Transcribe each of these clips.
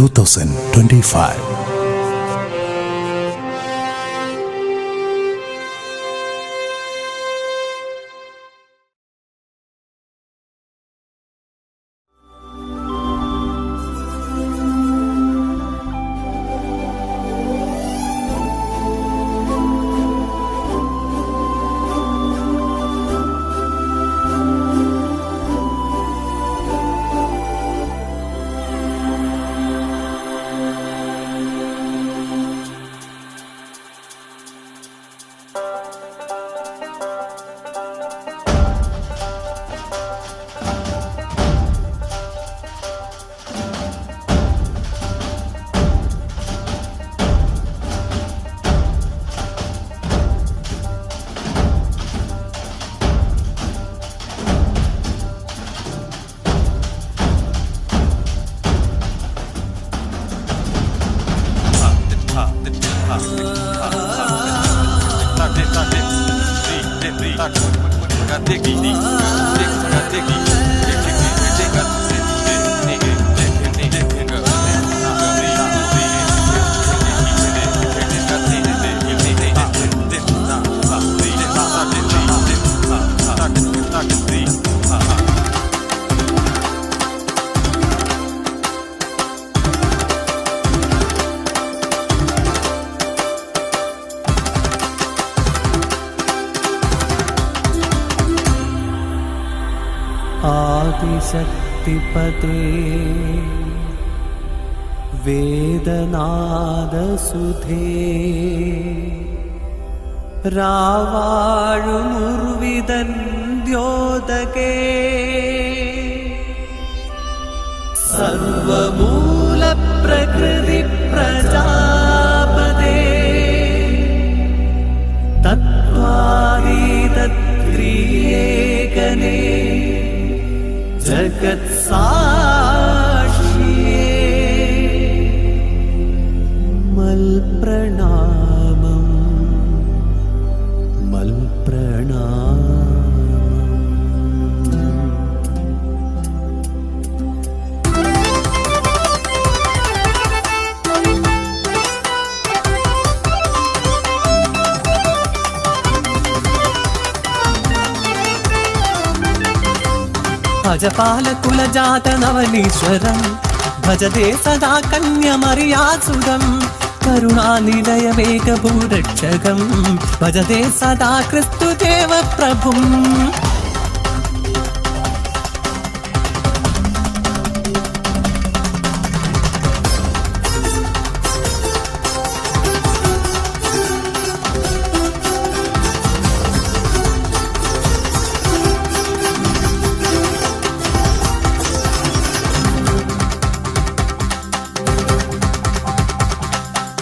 2025. ആദിശക്തിപതേ വേദനാദസുധേ രാവാഴുമുർവിതൻ ദ്യോതകേ സർവമൂലപ്രകൃതി പ്രജാപതേ തത്വാതീതത്ക്രിയേകനേ ജഗത് സാക്ഷിയേ മൽപ്രണാമം മൽപ്രണാമം. ഭജപാലകുലജാത നവനീശ്വരം ഭജതേ സദാ കന്യമറിയാസുരം കരുണാനിലയമേകഭൂരക്ഷകം ഭജതേ സദാ ക്രിസ്തുദേവ പ്രഭും.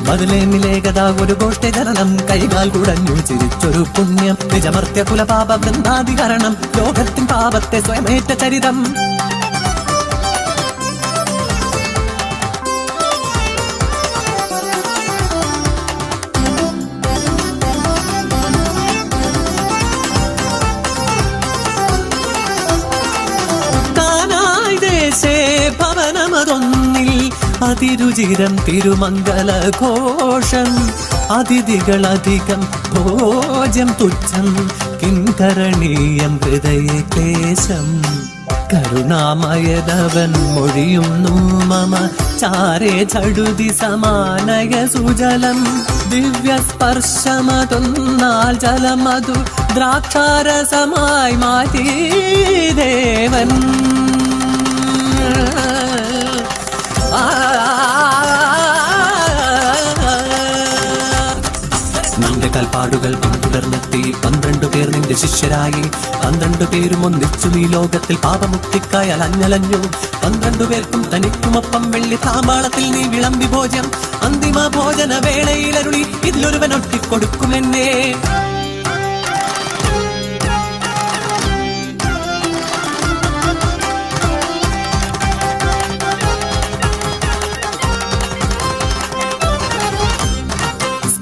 മതിലേമിലേകതാ ഒരു ഗോഷ്ഠജനനം കൈകാൽ കുടഞ്ഞു ചിരിച്ചൊരു പുണ്യം നിജമർത്യ കുലപാപ വൃന്ദാധികരണം ലോകത്തിൻ പാപത്തെ സ്വയമേറ്റ ചരിതം. കാനായി ദേശേ ഭവനമതൊന്നിൽ അതിരുചിരം തിരുമംഗലഘോഷം അതിഥികളധികം ഭോജ്യം തുച്ഛം കിംകരണീയം ഹൃദയേ ക്ലേശം. കരുണാമയനവൻ മൊഴിയുന്നു മമ ചാരേ ചടുതി സമാനയ സുജലം ദിവ്യസ്പർശമതൊന്നാൽ ജലമധു ദ്രാക്ഷാരസമായി മാറ്റി ദേവൻ. നിന്റെ കൽപ്പാടുകൾ പിന്തുടർന്നെത്തി 12 പേർ നിന്റെ ശിഷ്യരായി 12 പേരും ഒന്നിച്ചു ഈ ലോകത്തിൽ പാപമുക്തിക്കായി അലഞ്ഞലഞ്ഞു. 12 പേർക്കും തനിക്കുമൊപ്പം വെള്ളി താമ്പാളത്തിൽ നീ വിളമ്പി ഭോജനം അന്തിമ ഭോജന വേളയിലരുളി ഇതിലൊരുവൻ ഒട്ടിക്കൊടുക്കുമെന്നേ.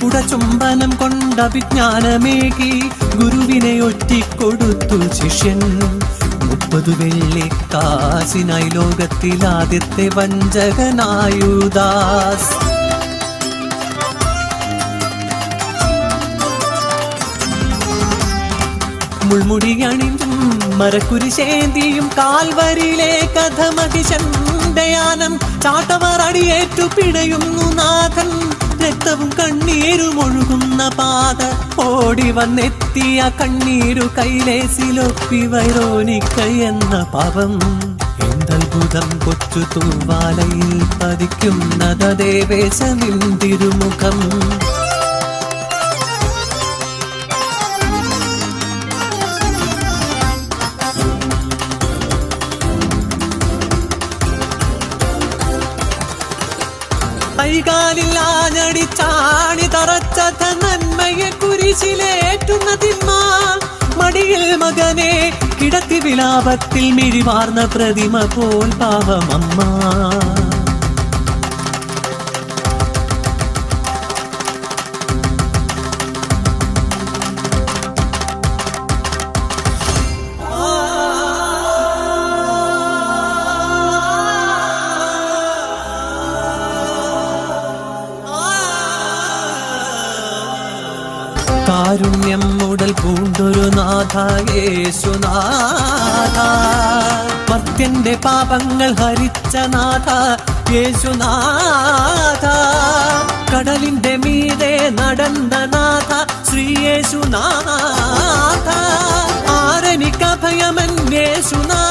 കുടചുംബനം കൊണ്ട് അഭിജ്ഞാനമേകി ഗുരുവിനെ ഒറ്റിക്കൊടുത്തു ശിഷ്യൻ. 30 വെള്ളിക്കാശിനായി ലോകത്തിൽ ആദ്യത്തെ വഞ്ചകനായുദാസ്. മുൾമുടിയണിഞ്ഞും മരക്കുരിശേന്തിയും കാൽവരിയിലെ കഥമതിശണ്ടയാനം ചാട്ടവർ അടിയേറ്റു പിടയുന്നു നാഥൻ. രക്തവും കണ്ണീരും ഒഴുകുന്ന പാത ഓടി വന്നെത്തിയ കണ്ണീരു കൈലേസിലൊപ്പി വൈറോനിക്ക എന്ന പാപം. എന്തത്ഭുതം കൊച്ചു തൂവാലയിൽ പതിക്കുന്നത് ദേവേശ നിന്തിരുമുഖം. കൈകാലില്ലാഞ്ഞടിച്ചാണി തറച്ച നന്മയെ കുരിശിലേറ്റുന്ന തിന്മ. മടിയിൽ മകനെ കിടത്തി വിലാപത്തിൽ മിഴിവാർന്ന പ്രതിമ പോൽ പാവമമ്മ. കാരുണ്യം മുടൽ പൂണ്ടൊരു നാഥ യേശുനാഥ. മർത്യന്റെ പാപങ്ങൾ ഹരിച്ച നാഥ യേശുനാഥ. കടലിന്റെ മീതെ നടന്ന നാഥ ശ്രീ യേശുനാഥ. ആരെനിക്കഭയമൻ യേശുനാഥ.